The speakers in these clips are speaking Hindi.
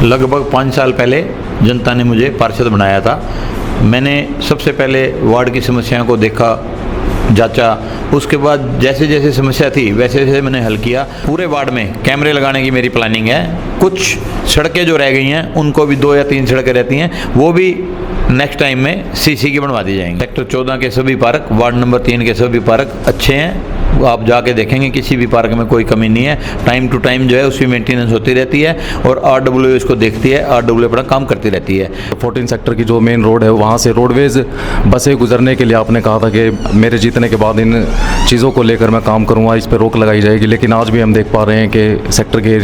लगभग 5 साल पहले जनता ने मुझे पार्षद बनाया था। मैंने सबसे पहले वार्ड की समस्याओं को देखा, जांचा, उसके बाद जैसे जैसे समस्या थी वैसे वैसे मैंने हल किया। पूरे वार्ड में कैमरे लगाने की मेरी प्लानिंग है। कुछ सड़कें जो रह गई हैं उनको भी 2 या 3 सड़कें रहती हैं, वो भी नेक्स्ट टाइम में सीसी की बनवा दी जाएंगी। सेक्टर 14 के सभी पार्क, वार्ड नंबर 3 के सभी पार्क अच्छे हैं। आप जाके देखेंगे किसी भी पार्क में कोई कमी नहीं है। टाइम टू टाइम जो है उसकी मेंटेनेंस होती रहती है और RWA इसको देखती है, RWA अपना काम करती रहती है। 14 सेक्टर की जो मेन रोड है वहाँ से रोडवेज बसें गुजरने के लिए आपने कहा था कि मेरे जीतने के बाद इन चीज़ों को लेकर मैं काम करूँगा, इस पर रोक लगाई जाएगी, लेकिन आज भी हम देख पा रहे हैं कि सेक्टर के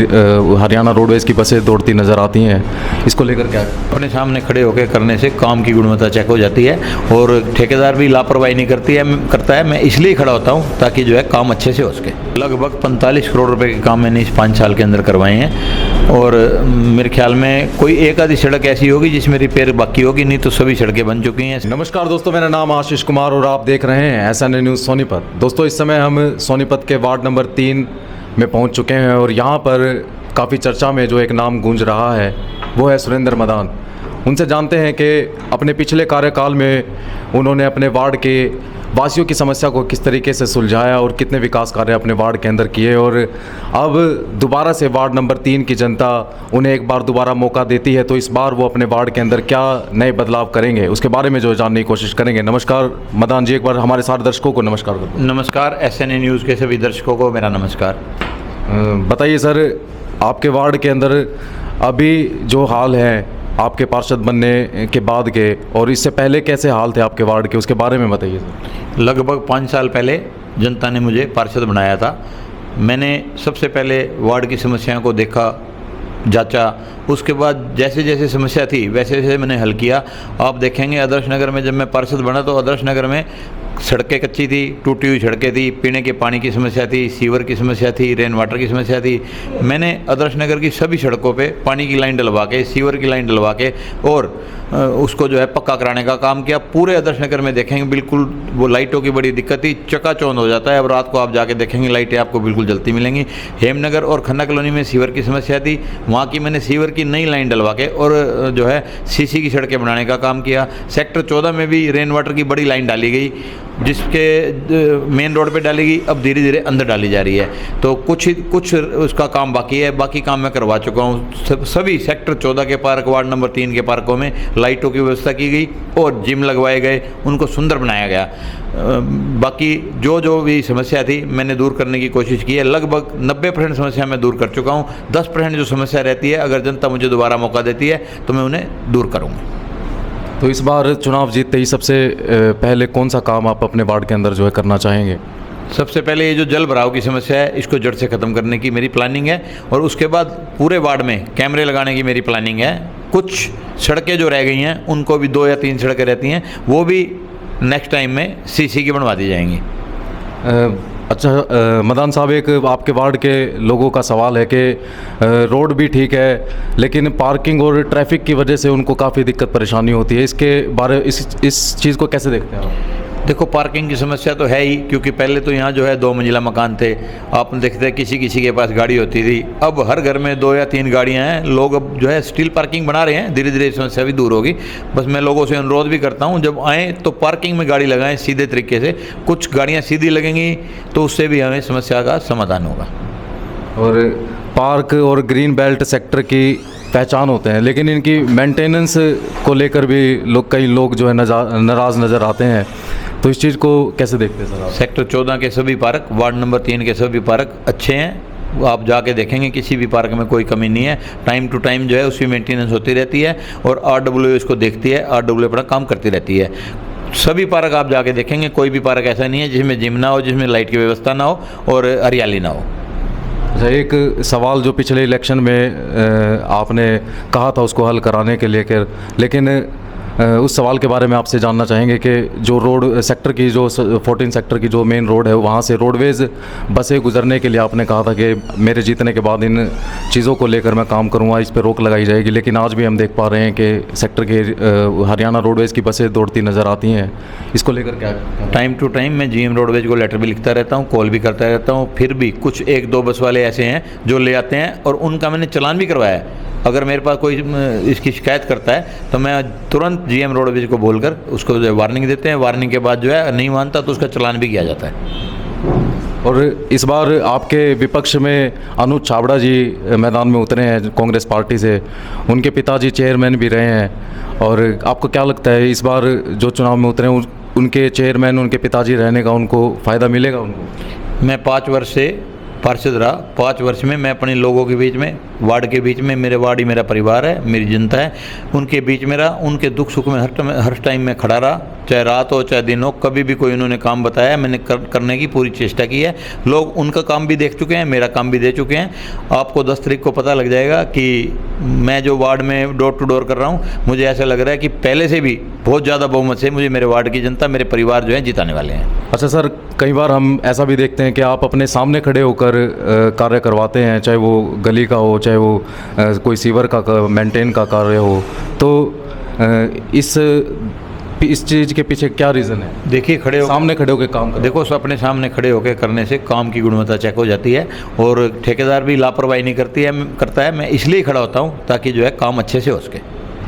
हरियाणा रोडवेज़ की बसें दौड़ती नज़र आती हैं। इसको लेकर क्या अपने सामने खड़े होकर करने से काम की गुणवत्ता चेक हो जाती है और ठेकेदार भी लापरवाही नहीं करता है। मैं इसलिए खड़ा होता हूँ ताकि जो है काम अच्छे से हो सके। लगभग 45 करोड़ रुपए के काम मैंने इस 5 साल के अंदर करवाए हैं और मेरे ख्याल में कोई एक आधी सड़क ऐसी होगी जिसमें रिपेयर बाकी होगी, नहीं तो सभी सड़कें बन चुकी हैं। नमस्कार दोस्तों, मेरा नाम आशीष कुमार और आप देख रहे हैं SNA न्यूज़ सोनीपत। दोस्तों, इस समय हम सोनीपत के वार्ड नंबर 3 में पहुंच चुके हैं और यहाँ पर काफ़ी चर्चा में जो एक नाम गूंज रहा है वो है सुरेंद्र मदान। उनसे जानते हैं कि अपने पिछले कार्यकाल में उन्होंने अपने वार्ड के वासियों की समस्या को किस तरीके से सुलझाया और कितने विकास कार्य अपने वार्ड के अंदर किए, और अब दोबारा से वार्ड नंबर 3 की जनता उन्हें एक बार दोबारा मौका देती है तो इस बार वो अपने वार्ड के अंदर क्या नए बदलाव करेंगे उसके बारे में जो जानने की कोशिश करेंगे। नमस्कार मदान जी, एक बार हमारे सारे दर्शकों को नमस्कार करो। नमस्कार, SNA न्यूज़ के सभी दर्शकों को मेरा नमस्कार। बताइए सर, आपके वार्ड के अंदर अभी जो हाल है आपके पार्षद बनने के बाद के और इससे पहले कैसे हाल थे आपके वार्ड के, उसके बारे में बताइए सर। लगभग 5 साल पहले जनता ने मुझे पार्षद बनाया था। मैंने सबसे पहले वार्ड की समस्याओं को देखा, जांचा, उसके बाद जैसे जैसे समस्या थी वैसे वैसे मैंने हल किया। आप देखेंगे आदर्श नगर में जब मैं पार्षद बना तो आदर्श नगर में सड़कें कच्ची थी, टूटी हुई सड़कें थी, पीने के पानी की समस्या थी, सीवर की समस्या थी, रेन वाटर की समस्या थी। मैंने आदर्श नगर की सभी सड़कों पे पानी की लाइन डलवा के, सीवर की लाइन डलवा के और उसको जो है पक्का कराने का काम किया। पूरे आदर्श नगर में देखेंगे बिल्कुल वो लाइटों की बड़ी दिक्कत थी, चकाचौंध हो जाता है। अब रात को आप जाके देखेंगे लाइटें आपको बिल्कुल जलती मिलेंगी। हेमनगर और खन्ना कॉलोनी में सीवर की समस्या थी, वहाँ की मैंने सीवर की नई लाइन डलवा के और जो है सीसी की सड़कें बनाने का काम किया। सेक्टर 14 में भी रेन वाटर की बड़ी लाइन डाली गई जिसके मेन रोड पे डाली गई, अब धीरे धीरे अंदर डाली जा रही है। तो कुछ उसका काम बाकी है, बाकी काम मैं करवा चुका हूँ। सभी सेक्टर 14 के पार्क, वार्ड नंबर 3 के पार्कों में लाइटों की व्यवस्था की गई और जिम लगवाए गए, उनको सुंदर बनाया गया। बाकी जो भी समस्या थी मैंने दूर करने की कोशिश की है। लगभग 90% समस्या मैं दूर कर चुका हूँ। 10% जो समस्या रहती है, अगर जनता मुझे दोबारा मौका देती है तो मैं उन्हें दूर करूँगा। तो इस बार चुनाव जीतते ही सबसे पहले कौन सा काम आप अपने वार्ड के अंदर जो है करना चाहेंगे? सबसे पहले ये जो जल भराव की समस्या है इसको जड़ से ख़त्म करने की मेरी प्लानिंग है और उसके बाद पूरे वार्ड में कैमरे लगाने की मेरी प्लानिंग है। कुछ सड़कें जो रह गई हैं उनको भी 2 या 3 सड़कें रहती हैं, वो भी नेक्स्ट टाइम में सीसी की बनवा दी जाएंगी। अच्छा मदान साहब, एक आपके वार्ड के लोगों का सवाल है कि रोड भी ठीक है लेकिन पार्किंग और ट्रैफिक की वजह से उनको काफ़ी दिक्कत परेशानी होती है। इसके बारे इस चीज़ को कैसे देखते हैं आप? देखो, पार्किंग की समस्या तो है ही, क्योंकि पहले तो यहाँ जो है 2 मंजिला मकान थे। आप देखते हैं किसी के पास गाड़ी होती थी, अब हर घर में 2 या 3 गाड़ियाँ हैं। लोग अब जो है स्टील पार्किंग बना रहे हैं, धीरे धीरे समस्या भी दूर होगी। बस मैं लोगों से अनुरोध भी करता हूँ, जब आएँ तो पार्किंग में गाड़ी लगाएं सीधे तरीके से। कुछ गाड़ियाँ सीधी लगेंगी तो उससे भी हमें समस्या का समाधान होगा। और पार्क और ग्रीन बेल्ट सेक्टर की पहचान होते हैं, लेकिन इनकी मेंटेनेंस को लेकर भी कई लोग जो है नाराज़ नज़र आते हैं, तो इस चीज़ को कैसे देखते हैं सर आप? सेक्टर 14 के सभी पार्क, वार्ड नंबर 3 के सभी पार्क अच्छे हैं। आप जाके देखेंगे किसी भी पार्क में कोई कमी नहीं है। टाइम टू टाइम जो है उसकी मेंटेनेंस होती रहती है और RWA इसको देखती है, RWA अपना काम करती रहती है। सभी पार्क आप जाके देखेंगे, कोई भी पार्क ऐसा नहीं है जिसमें जिम ना हो, जिसमें लाइट की व्यवस्था ना हो और हरियाली ना हो। अच्छा, एक सवाल जो पिछले इलेक्शन में आपने कहा था उसको हल कराने के लिए, लेकिन उस सवाल के बारे में आपसे जानना चाहेंगे कि जो रोड सेक्टर की जो 14 सेक्टर की जो मेन रोड है वहाँ से रोडवेज बसें गुजरने के लिए आपने कहा था कि मेरे जीतने के बाद इन चीज़ों को लेकर मैं काम करूँगा, इस पर रोक लगाई जाएगी, लेकिन आज भी हम देख पा रहे हैं कि सेक्टर के हरियाणा रोडवेज़ की बसें दौड़ती नज़र आती हैं। इसको लेकर क्या? टाइम टू टाइम मैं GM रोडवेज को लेटर भी लिखता रहता हूँ, कॉल भी करता रहता हूँ। फिर भी कुछ 1-2 बस वाले ऐसे हैं जो ले आते हैं और उनका मैंने चालान भी करवाया है। अगर मेरे पास कोई इसकी शिकायत करता है तो मैं तुरंत जीएम रोडवेज को बोलकर उसको जो है वार्निंग देते हैं। वार्निंग के बाद जो है नहीं मानता तो उसका चालान भी किया जाता है। और इस बार आपके विपक्ष में अनुज छाबड़ा जी मैदान में उतरे हैं कांग्रेस पार्टी से, उनके पिताजी चेयरमैन भी रहे हैं। और आपको क्या लगता है इस बार जो चुनाव में उतरे हैं उनके चेयरमैन, उनके पिताजी रहने का उनको फ़ायदा मिलेगा उनको? मैं 5 वर्ष से पार्षद रहा। 5 वर्ष में मैं अपने लोगों के बीच में, वार्ड के बीच में, मेरे वार्ड ही मेरा परिवार है, मेरी जनता है, उनके बीच में रहा। उनके दुख सुख में हर टाइम में खड़ा रहा, चाहे रात हो चाहे दिन हो। कभी भी कोई उन्होंने काम बताया मैंने करने की पूरी चेष्टा की है। लोग उनका काम भी देख चुके हैं, मेरा काम भी दे चुके हैं। आपको 10 तारीख को पता लग जाएगा कि मैं जो वार्ड में डोर टू डोर कर रहा हूँ, मुझे ऐसा लग रहा है कि पहले से भी बहुत ज़्यादा बहुमत से मुझे मेरे वार्ड की जनता, मेरे परिवार जो है जिताने वाले हैं। अच्छा सर, कई बार हम ऐसा भी देखते हैं कि आप अपने सामने खड़े होकर कार्य करवाते हैं, चाहे वो गली का हो, चाहे वो कोई सीवर का मेंटेन का कार्य हो। तो इस चीज़ के पीछे क्या रीज़न है? देखिए, सामने खड़े होकर काम देखो, अपने सामने खड़े होकर करने से काम की गुणवत्ता चेक हो जाती है और ठेकेदार भी लापरवाही नहीं करता है। मैं इसलिए खड़ा होता हूँ ताकि जो है काम अच्छे से हो सके।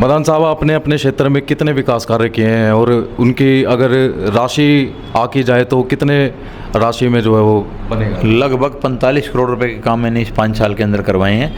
मदान साहब, आपने अपने क्षेत्र में कितने विकास कार्य किए हैं और उनकी अगर राशि आकी जाए तो कितने राशि में जो है वो बनेगा? लगभग 45 करोड़ रुपए के काम मैंने इस 5 साल के अंदर करवाए हैं।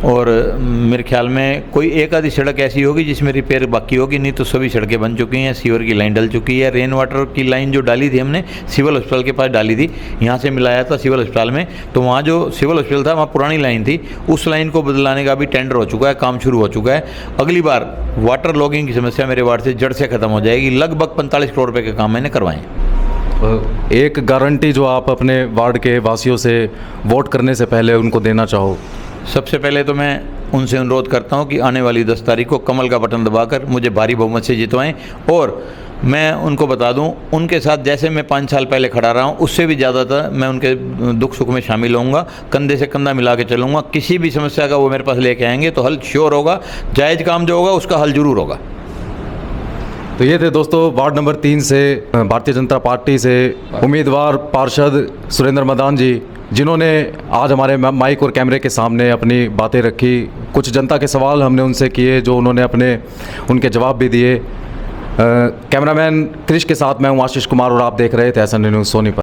और मेरे ख्याल में कोई एक आधी सड़क ऐसी होगी जिसमें रिपेयर बाकी होगी, नहीं तो सभी सड़कें बन चुकी हैं। सीवर की लाइन डल चुकी है। रेन वाटर की लाइन जो डाली थी हमने सिविल अस्पताल के पास डाली थी, यहाँ से मिलाया था सिविल अस्पताल में, तो वहाँ जो सिविल अस्पताल था वहाँ पुरानी लाइन थी, उस लाइन को बदलाने का भी टेंडर हो चुका है, काम शुरू हो चुका है। अगली बार वाटर लॉगिंग की समस्या मेरे वार्ड से जड़ से ख़त्म हो जाएगी। लगभग 45 करोड़ रुपये के काम मैंने करवाए हैं। एक गारंटी जो आप अपने वार्ड के वासियों से वोट करने से पहले उनको देना चाहो? सबसे पहले तो मैं उनसे अनुरोध करता हूं कि आने वाली 10 तारीख को कमल का बटन दबाकर मुझे भारी बहुमत से जितवाएं। और मैं उनको बता दूं, उनके साथ जैसे मैं 5 साल पहले खड़ा रहा हूं, उससे भी ज़्यादातर मैं उनके दुख सुख में शामिल होऊंगा, कंधे से कंधा मिला के चलूँगा। किसी भी समस्या का वो मेरे पास लेके आएंगे तो हल श्योर होगा, जायज़ काम जो होगा उसका हल ज़रूर होगा। तो ये थे दोस्तों वार्ड नंबर 3 से भारतीय जनता पार्टी से उम्मीदवार पार्षद सुरेंद्र मदान जी, जिन्होंने आज हमारे माइक और कैमरे के सामने अपनी बातें रखी। कुछ जनता के सवाल हमने उनसे किए जो उन्होंने उनके जवाब भी दिए। कैमरामैन क्रिश के साथ मैं हूँ आशीष कुमार और आप देख रहे थे SN न्यूज़ सोनीपत।